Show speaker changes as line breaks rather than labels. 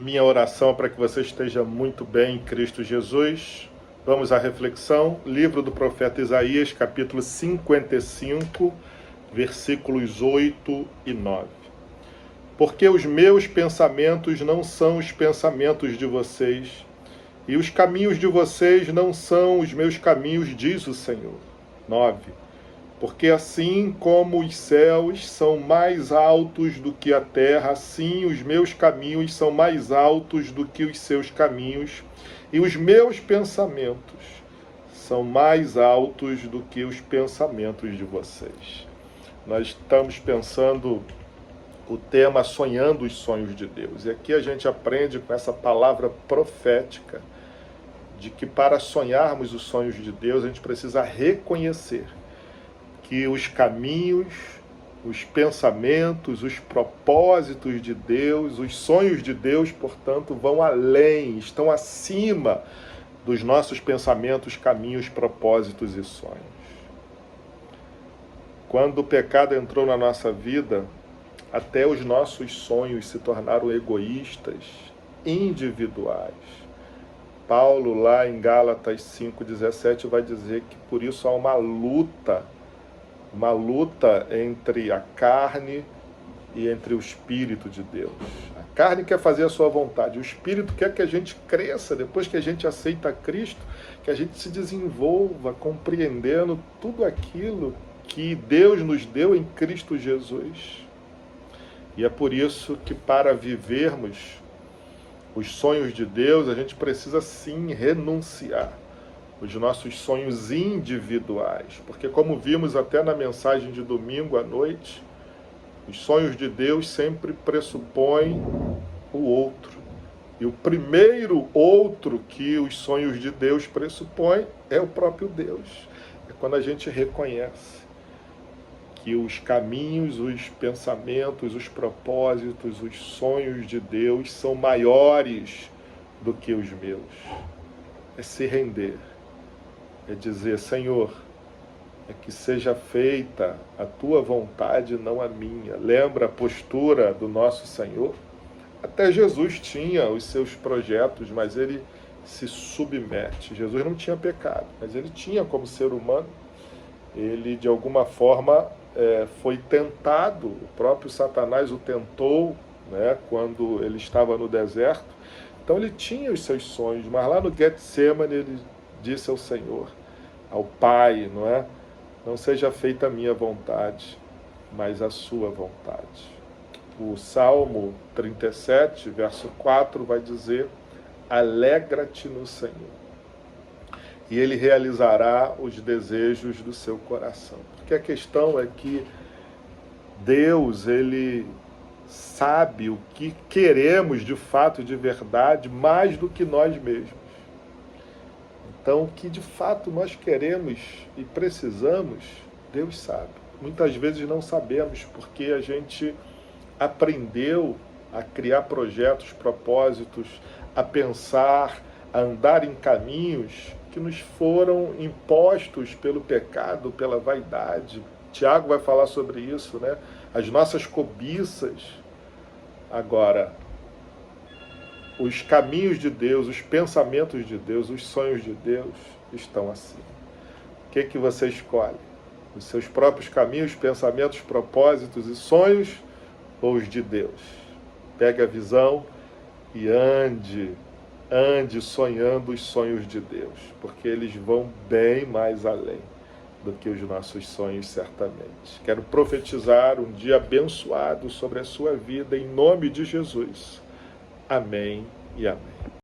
Minha oração é para que você esteja muito bem em Cristo Jesus. Vamos à reflexão. Livro do profeta Isaías, capítulo 55, versículos 8 e 9. Porque os meus pensamentos não são os pensamentos de vocês, e os caminhos de vocês não são os meus caminhos, diz o Senhor. 9. Porque assim como os céus são mais altos do que a terra, assim os meus caminhos são mais altos do que os seus caminhos, e os meus pensamentos são mais altos do que os pensamentos de vocês. Nós estamos pensando o tema Sonhando os Sonhos de Deus. E aqui a gente aprende com essa palavra profética de que para sonharmos os sonhos de Deus, a gente precisa reconhecer que os caminhos, os pensamentos, os propósitos de Deus, os sonhos de Deus, portanto, vão além, estão acima dos nossos pensamentos, caminhos, propósitos e sonhos. Quando o pecado entrou na nossa vida, até os nossos sonhos se tornaram egoístas, individuais. Paulo, lá em Gálatas 5,17, vai dizer que por isso há uma luta entre a carne e entre o Espírito de Deus. A carne quer fazer a sua vontade, o Espírito quer que a gente cresça, depois que a gente aceita Cristo, que a gente se desenvolva compreendendo tudo aquilo que Deus nos deu em Cristo Jesus. E é por isso que para vivermos os sonhos de Deus, a gente precisa sim renunciar os nossos sonhos individuais, porque como vimos até na mensagem de domingo à noite, os sonhos de Deus sempre pressupõem o outro. E o primeiro outro que os sonhos de Deus pressupõem é o próprio Deus. É quando a gente reconhece que os caminhos, os pensamentos, os propósitos, os sonhos de Deus são maiores do que os meus. É se render. É dizer, Senhor, é que seja feita a tua vontade, não a minha. Lembra a postura do nosso Senhor? Até Jesus tinha os seus projetos, mas ele se submete. Jesus não tinha pecado, mas ele tinha como ser humano. Ele, de alguma forma, foi tentado. O próprio Satanás o tentou, né, quando ele estava no deserto. Então ele tinha os seus sonhos, mas lá no Getsemane ele disse ao Senhor, ao Pai, não é? Não seja feita a minha vontade, mas a sua vontade. O Salmo 37, verso 4, vai dizer, alegra-te no Senhor, e Ele realizará os desejos do seu coração. Porque a questão é que Deus, Ele sabe o que queremos de fato, de verdade, mais do que nós mesmos. Então, o que de fato nós queremos e precisamos, Deus sabe. Muitas vezes não sabemos, porque a gente aprendeu a criar projetos, propósitos, a pensar, a andar em caminhos que nos foram impostos pelo pecado, pela vaidade. Tiago vai falar sobre isso, né? As nossas cobiças. Agora, os caminhos de Deus, os pensamentos de Deus, os sonhos de Deus estão acima. O que você escolhe? Os seus próprios caminhos, pensamentos, propósitos e sonhos ou os de Deus? Pegue a visão e ande sonhando os sonhos de Deus, porque eles vão bem mais além do que os nossos sonhos, certamente. Quero profetizar um dia abençoado sobre a sua vida, em nome de Jesus. Amém e amém.